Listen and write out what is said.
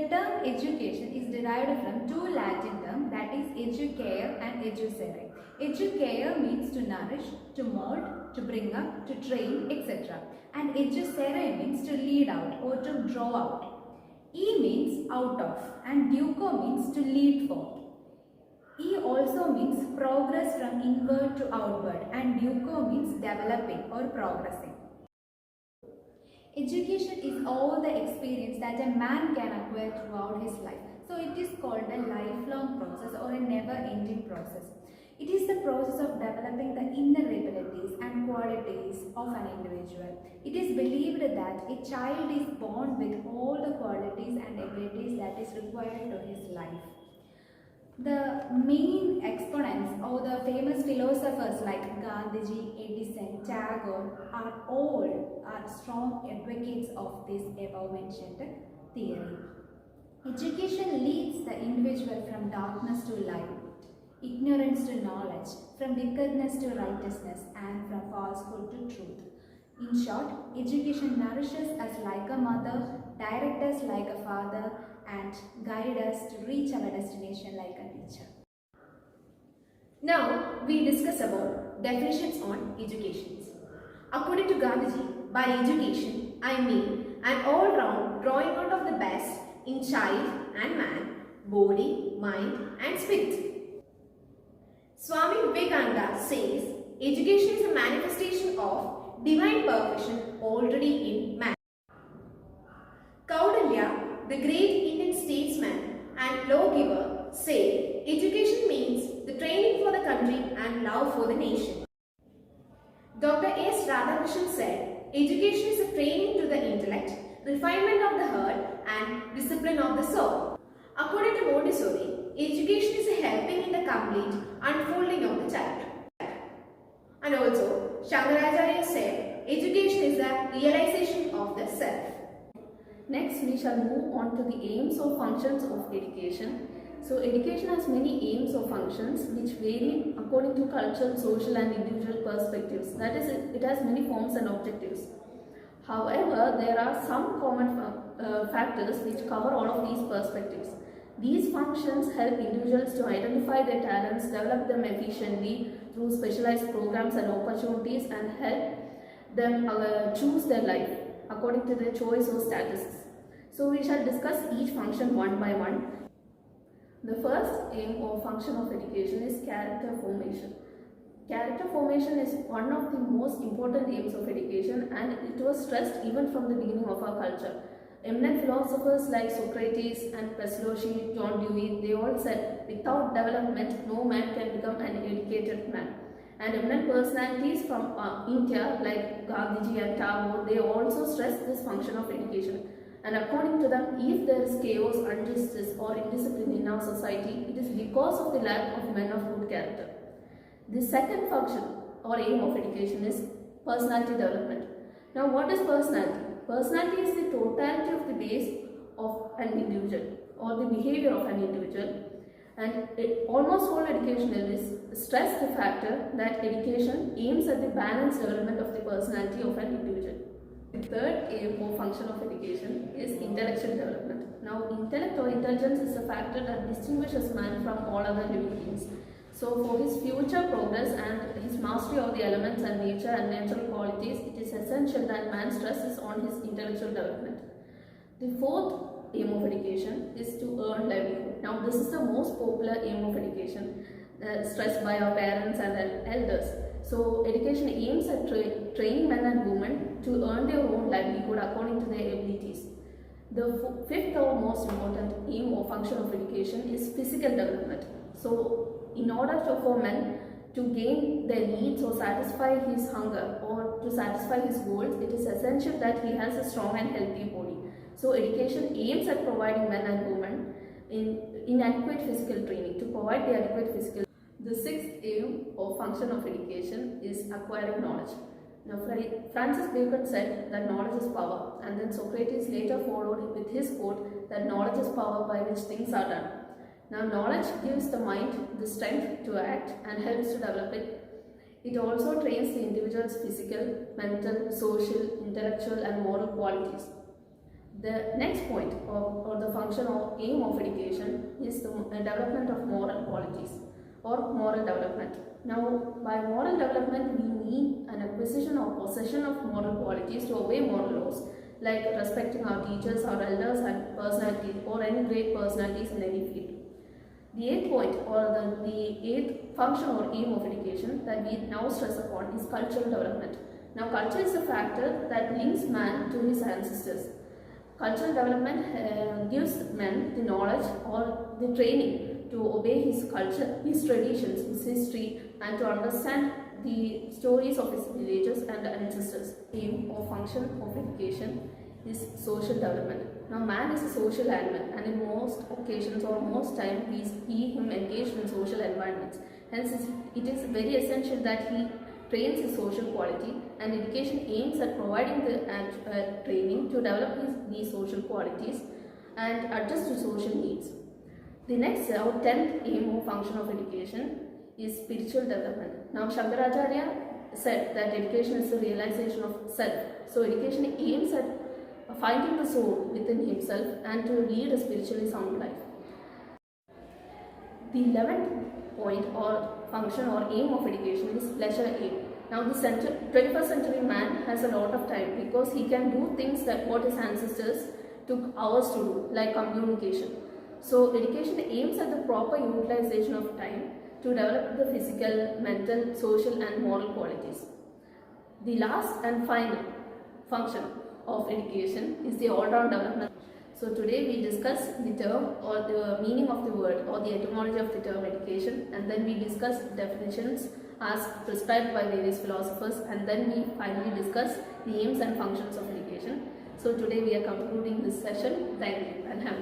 The term education is derived from two Latin terms, that is educare and educere. Educare means to nourish, to mold, to bring up, to train, etc. And educere means to lead out or to draw out. E means out of and duco means to lead forth. E also means progress from inward to outward and duco means developing or progressing. Education is all the experience that a man can acquire throughout his life. So it is called a lifelong process or a never-ending process. It is the process of developing the inner abilities and qualities of an individual. It is believed that a child is born with all the qualities and abilities that is required to his life. The main exponents or the famous philosophers like Gandhiji, Edison, Tagore are strong advocates of this above mentioned theory. Education leads the individual from darkness to light, ignorance to knowledge, from wickedness to righteousness, and from falsehood to truth. In short, education nourishes us like a mother, directs us like a father, and guide us to reach our destination like a teacher. Now we discuss about definitions on education. According to Gandhiji, by education I mean an all-round drawing out of the best in child and man, body, mind and spirit. Swami Vivekananda says education is a manifestation of divine perfection already in man. Kaudalya, the great Indian statesman and lawgiver, said education means the training for the country and love for the nation. Dr. S. Radhakrishnan said education is a training to the intellect, refinement of the heart and discipline of the soul. According to Montessori, education is a helping in the complete unfolding of the child. And also, Shankaracharya said education is the realization of the self. Next, we shall move on to the aims or functions of education. So, education has many aims or functions which vary according to cultural, social and individual perspectives. That is, it has many forms and objectives. However, there are some common factors which cover all of these perspectives. These functions help individuals to identify their talents, develop them efficiently through specialized programs and opportunities, and help them choose their life according to their choice or status. So we shall discuss each function one by one. The first aim or function of education is character formation. Character formation is one of the most important aims of education, and it was stressed even from the beginning of our culture. Eminent philosophers like Socrates and Pestalozzi, John Dewey, they all said without development no man can become an educated man. And eminent personalities from India like Gandhiji and Tagore, they also stress this function of education. And according to them, if there is chaos, injustice or indiscipline in our society, it is because of the lack of men of good character. The second function or aim of education is personality development. Now what is personality? Personality is the totality of the base of an individual or the behavior of an individual. And almost all educationalists stress the factor that education aims at the balanced development of the personality of an individual. The third aim or function of education is intellectual development. Now, intellect or intelligence is a factor that distinguishes man from all other living beings. So, for his future progress and his mastery of the elements and nature and natural qualities, it is essential that man stresses on his intellectual development. The fourth aim of education is to earn livelihood. Now, this is the most popular aim of education stressed by our parents and their elders. So, education aims at training men and women to earn their own livelihood according to their abilities. The fifth or most important aim or function of education is physical development. So, in order for men to gain their needs or satisfy his hunger or to satisfy his goals, it is essential that he has a strong and healthy body. So, education aims at providing men and women in adequate physical training, to provide the adequate physical. The sixth aim or function of education is acquiring knowledge. Now, Francis Bacon said that knowledge is power, and then Socrates later followed with his quote that knowledge is power by which things are done. Now, knowledge gives the mind the strength to act and helps to develop it. It also trains the individual's physical, mental, social, intellectual and moral qualities. The next point or the function or aim of education is the development of moral qualities or moral development. Now, by moral development, we mean an acquisition or possession of moral qualities to obey moral laws, like respecting our teachers, our elders, and personalities, or any great personalities in any field. The eighth point or the eighth function or aim of education that we now stress upon is cultural development. Now, culture is a factor that links man to his ancestors. Cultural development gives men the knowledge or the training to obey his culture, his traditions, his history, and to understand the stories of his villages and ancestors. Aim or function of education is social development. Now, man is a social animal, and in most occasions or most time we see him engaged in social environments. Hence, it is very essential that he trains his social quality, and education aims at providing the training to develop these social qualities and adjust to social needs. The next, our 10th aim or function of education is spiritual development. Now, Shankaracharya said that education is the realization of self. So, education aims at finding the soul within himself and to lead a spiritually sound life. The 11th point or function or aim of education is leisure aim. Now, the 21st century man has a lot of time because he can do things that what his ancestors took hours to do, like communication. So, education aims at the proper utilization of time to develop the physical, mental, social and moral qualities. The last and final function of education is the all-round development. So today we discuss the term or the meaning of the word or the etymology of the term education, and then we discuss definitions as prescribed by various philosophers, and then we finally discuss the aims and functions of education. So today we are concluding this session. Thank you and have a